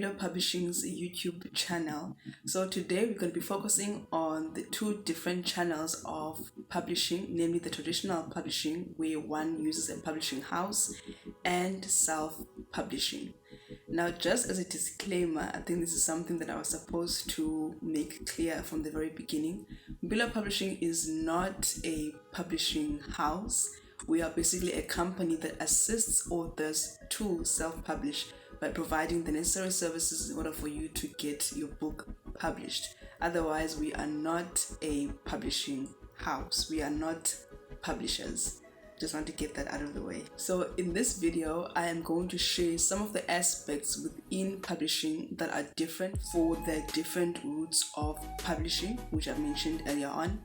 Below Publishing's YouTube channel. So today we're going to be focusing on the two different channels of publishing, namely the traditional publishing where one uses a publishing house and self-publishing. Now, just as a disclaimer, I think this is something that I was supposed to make clear from the very beginning. Below Publishing is not a publishing house. We are basically a company that assists authors to self-publish by providing the necessary services in order for you to get your book published. Otherwise, we are not a publishing house. We are not publishers. Just want to get that out of the way. So in this video, I am going to share some of the aspects within publishing that are different for the different routes of publishing, which I mentioned earlier on.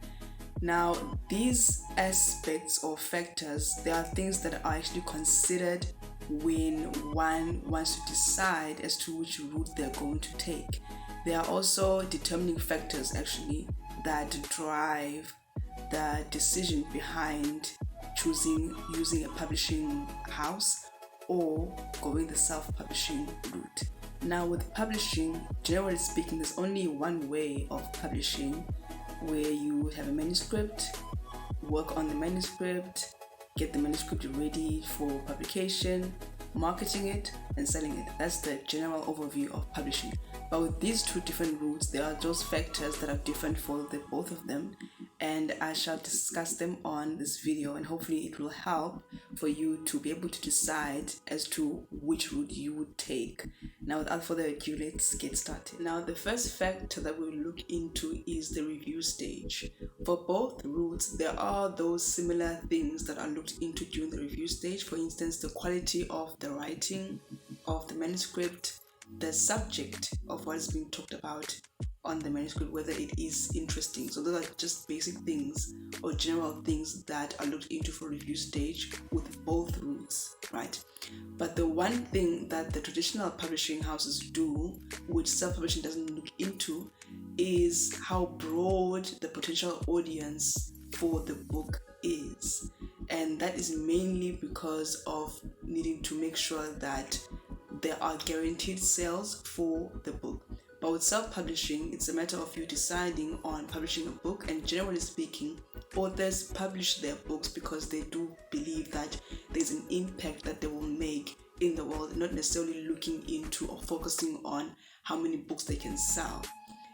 Now, these aspects or factors, they are things that are actually considered when one wants to decide as to which route they're going to take. There are also determining factors actually that drive the decision behind choosing using a publishing house or going the self-publishing route. Now, with publishing, generally speaking, there's only one way of publishing, where you have a manuscript, work on the manuscript, get the manuscript ready for publication, marketing it, and selling it. That's the general overview of publishing. But with these two different routes, there are those factors that are different for the both of them, and I shall discuss them on this video, and hopefully it will help for you to be able to decide as to which route you would take. Now, without further ado, let's get started. Now, the first factor that we'll look into is the review stage. For both routes, there are those similar things that are looked into during the review stage. For instance, the quality of the writing of the manuscript, the subject of what is being talked about on the manuscript, whether it is interesting. So those are just basic things or general things that are looked into for review stage with both routes, right? But the one thing that the traditional publishing houses do, which self-publishing doesn't look into, is how broad the potential audience for the book is. And that is mainly because of needing to make sure that there are guaranteed sales for the book. But with self-publishing, it's a matter of you deciding on publishing a book, and generally speaking, authors publish their books because they do believe that there's an impact that they will make in the world, not necessarily looking into or focusing on how many books they can sell.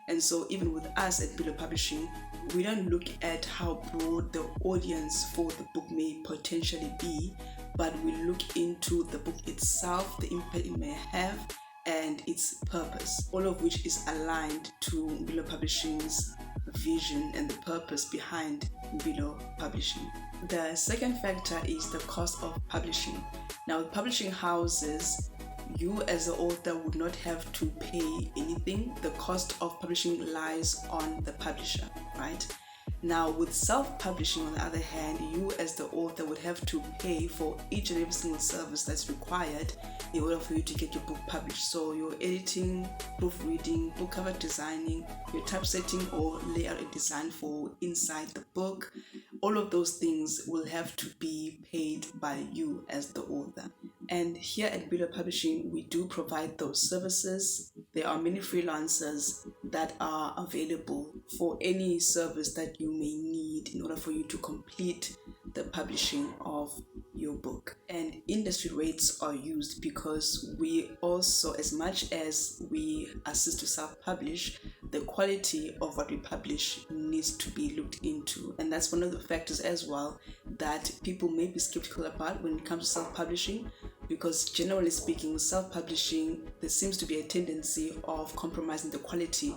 And so even with us at Below Publishing, we don't look at how broad the audience for the book may potentially be, but we look into the book itself, the impact it may have, and its purpose, all of which is aligned to Below Publishing's vision and the purpose behind Below Publishing. The second factor is the cost of publishing. Now, with publishing houses, you as the author would not have to pay anything. The cost of publishing lies on the publisher, right? Now, with self-publishing, on the other hand, you as the author would have to pay for each and every single service that's required in order for you to get your book published. So your editing, proofreading, book cover designing, your typesetting or layout and design for inside the book, all of those things will have to be paid by you as the author. And here at Below Publishing, we do provide those services. There are many freelancers that are available for any service that you may need in order for you to complete the publishing of your book. And industry rates are used because we also, as much as we assist to self-publish, the quality of what we publish needs to be looked into. And that's one of the factors as well that people may be skeptical about when it comes to self-publishing, because generally speaking, with self-publishing, there seems to be a tendency of compromising the quality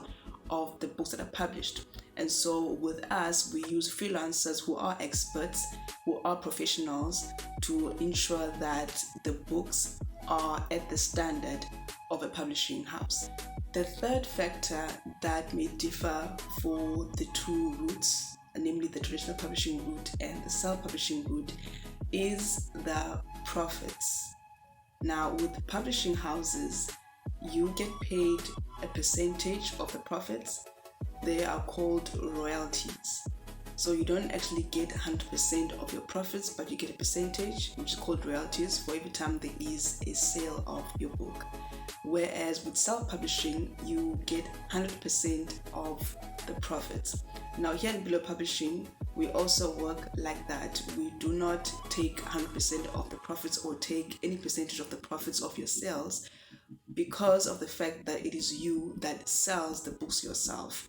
of the books that are published. And so with us, we use freelancers who are experts, who are professionals, to ensure that the books are at the standard of a publishing house. The third factor that may differ for the two routes, namely the traditional publishing route and the self-publishing route, is the profits. Now, with publishing houses, you get paid a percentage of the profits. They are called royalties. So you don't actually get 100% of your profits, but you get a percentage, which is called royalties, for every time there is a sale of your book. Whereas with self-publishing, you get 100% of the profits. Now here in Below Publishing, we also work like that. We do not take 100% of the profits or take any percentage of the profits of your sales, because of the fact that it is you that sells the books yourself.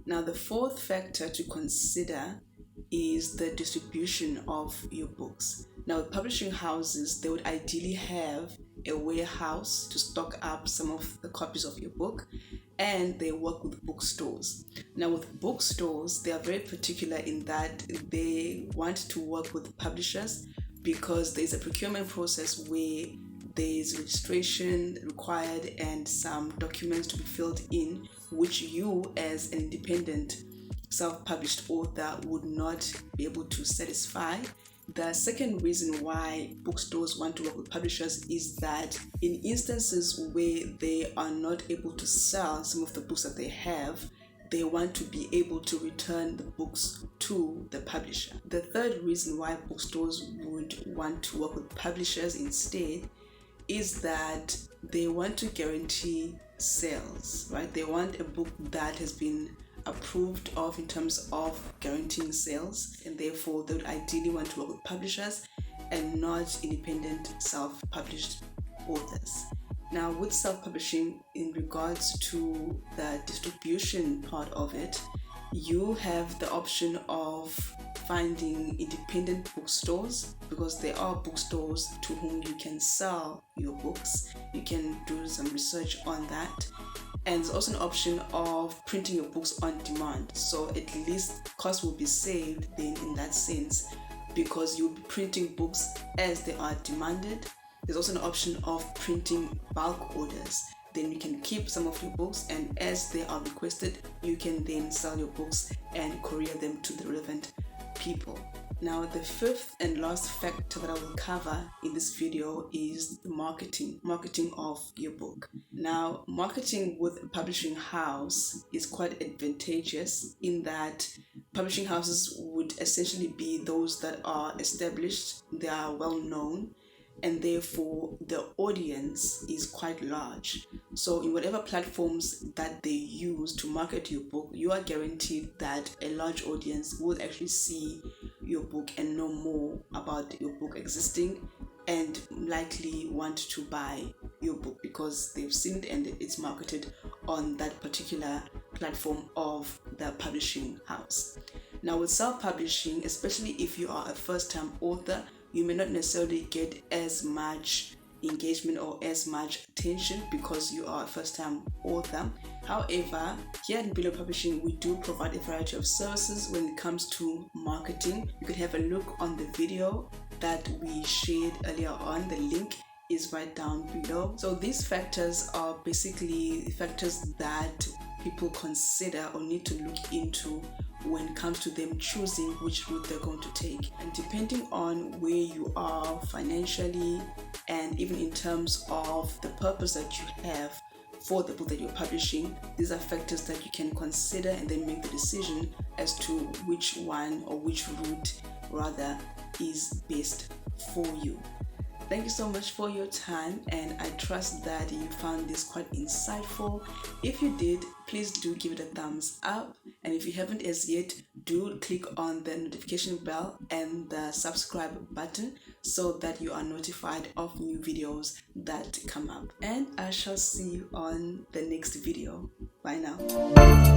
Now the fourth factor to consider is the distribution of your books. Now with publishing houses, they would ideally have a warehouse to stock up some of the copies of your book, and they work with bookstores. Now with bookstores, they are very particular in that they want to work with publishers, because there's a procurement process where there's registration required and some documents to be filled in, which you as an independent self-published author would not be able to satisfy. The second reason why bookstores want to work with publishers is that in instances where they are not able to sell some of the books that they have, they want to be able to return the books to the publisher. The third reason why bookstores would want to work with publishers instead is that they want to guarantee sales, right? They want a book that has been approved of in terms of guaranteeing sales, and therefore they would ideally want to work with publishers and not independent self-published authors. Now with self-publishing, in regards to the distribution part of it, you have the option of finding independent bookstores, because there are bookstores to whom you can sell your books. You can do some research on that. And there's also an option of printing your books on demand, so at least costs will be saved then in that sense, because you'll be printing books as they are demanded. There's also an option of printing bulk orders. Then you can keep some of your books, and as they are requested, you can then sell your books and courier them to the relevant people. Now the fifth and last factor that I will cover in this video is the marketing of your book. Now marketing with a publishing house is quite advantageous in that publishing houses would essentially be those that are established, they are well known, and therefore the audience is quite large. So in whatever platforms that they use to market your book, you are guaranteed that a large audience will actually see your book and know more about your book existing, and likely want to buy your book because they've seen it and it's marketed on that particular platform of the publishing house. Now with self-publishing, especially if you are a first-time author, you may not necessarily get as much engagement or as much attention because you are a first-time author. However, here at Below Publishing, we do provide a variety of services when it comes to marketing. You can have a look on the video that we shared earlier on. The link is right down below. So these factors are basically factors that people consider or need to look into when it comes to them choosing which route they're going to take. And depending on where you are financially, and even in terms of the purpose that you have for the book that you're publishing, these are factors that you can consider and then make the decision as to which one or which route rather is best for you. Thank you so much for your time, and I trust that you found this quite insightful. If you did, please do give it a thumbs up, and if you haven't as yet, do click on the notification bell and the subscribe button so that you are notified of new videos that come up. And I shall see you on the next video. Bye now.